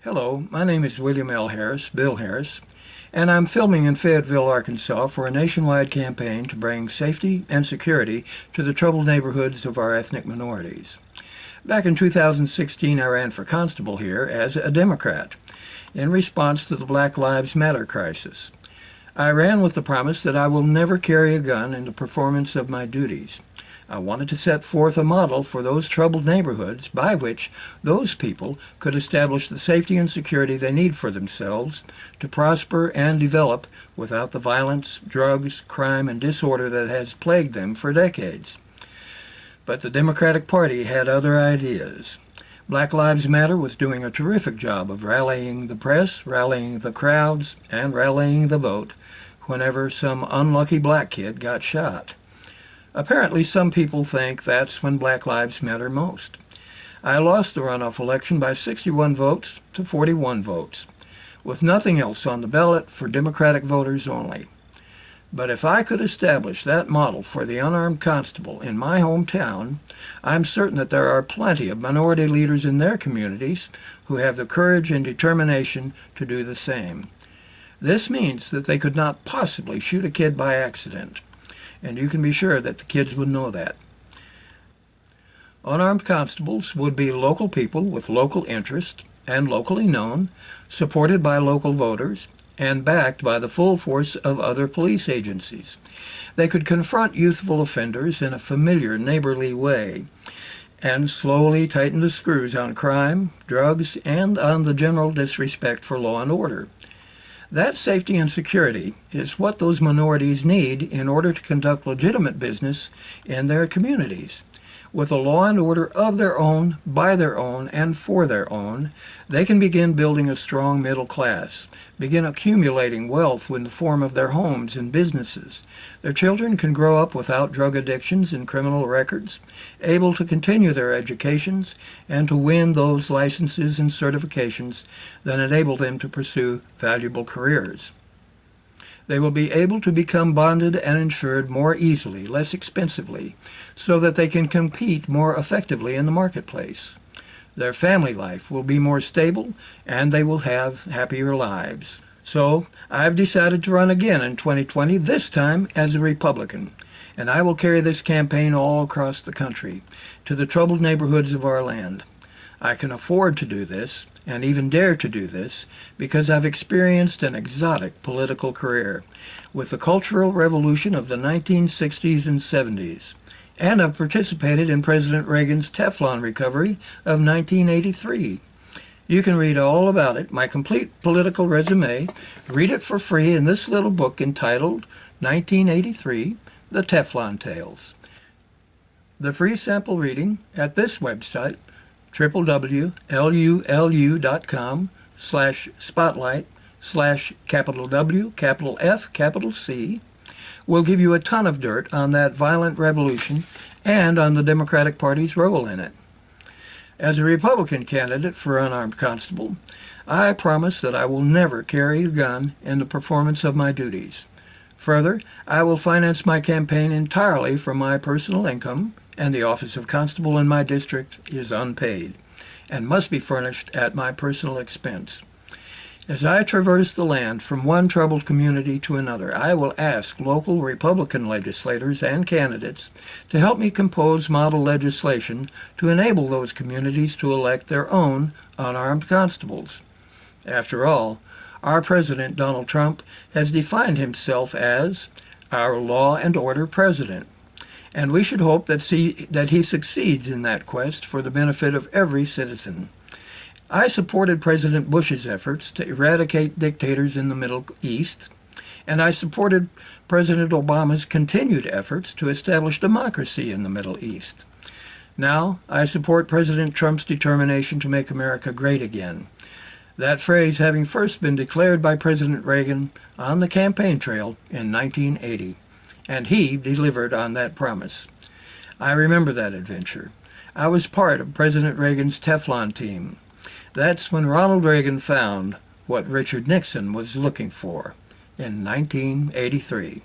Hello, my name is William L. Harris, Bill Harris, and I'm filming in Fayetteville, Arkansas for a nationwide campaign to bring safety and security to the troubled neighborhoods of our ethnic minorities. Back in 2016, I ran for Constable here as a Democrat in response to the Black Lives Matter crisis. I ran with the promise that I will never carry a gun in the performance of my duties. I wanted to set forth a model for those troubled neighborhoods by which those people could establish the safety and security they need for themselves to prosper and develop without the violence, drugs, crime, and disorder that has plagued them for decades. But the Democratic Party had other ideas. Black Lives Matter was doing a terrific job of rallying the press, rallying the crowds, and rallying the vote whenever some unlucky black kid got shot. Apparently, some people think that's when Black Lives matter most. I lost the runoff election by 61 votes to 41 votes, with nothing else on the ballot for Democratic voters only. But if I could establish that model for the unarmed constable in my hometown, I'm certain that there are plenty of minority leaders in their communities who have the courage and determination to do the same. This means that they could not possibly shoot a kid by accident. And you can be sure that the kids would know that. Unarmed constables would be local people with local interest and locally known, supported by local voters, and backed by the full force of other police agencies. They could confront youthful offenders in a familiar, neighborly way, and slowly tighten the screws on crime, drugs, and on the general disrespect for law and order. That safety and security is what those minorities need in order to conduct legitimate business in their communities. With a law and order of their own, by their own, and for their own, they can begin building a strong middle class, begin accumulating wealth in the form of their homes and businesses. Their children can grow up without drug addictions and criminal records, able to continue their educations, and to win those licenses and certifications that enable them to pursue valuable careers. They will be able to become bonded and insured more easily, less expensively, so that they can compete more effectively in the marketplace. Their family life will be more stable, and they will have happier lives. So, I've decided to run again in 2020, this time as a Republican, and I will carry this campaign all across the country, to the troubled neighborhoods of our land. I can afford to do this, and even dare to do this, because I've experienced an exotic political career with the Cultural Revolution of the 1960s and 70s, and I've participated in President Reagan's Teflon recovery of 1983. You can read all about it, my complete political resume. Read it for free in this little book entitled 1983, The Teflon Tales. The free sample reading at this website, www.lulu.com/spotlight/W, will give you a ton of dirt on that violent revolution and on the Democratic Party's role in it. As a Republican candidate for unarmed constable, I promise that I will never carry a gun in the performance of my duties. Further, I will finance my campaign entirely from my personal income, and the office of constable in my district is unpaid and must be furnished at my personal expense. As I traverse the land from one troubled community to another, I will ask local Republican legislators and candidates to help me compose model legislation to enable those communities to elect their own unarmed constables. After all, our President Donald Trump has defined himself as our law and order president, and we should hope that he succeeds in that quest for the benefit of every citizen. I supported President Bush's efforts to eradicate dictators in the Middle East, and I supported President Obama's continued efforts to establish democracy in the Middle East. Now, I support President Trump's determination to make America great again. That phrase having first been declared by President Reagan on the campaign trail in 1980. And he delivered on that promise. I remember that adventure. I was part of President Reagan's Teflon team. That's when Ronald Reagan found what Richard Nixon was looking for in 1983.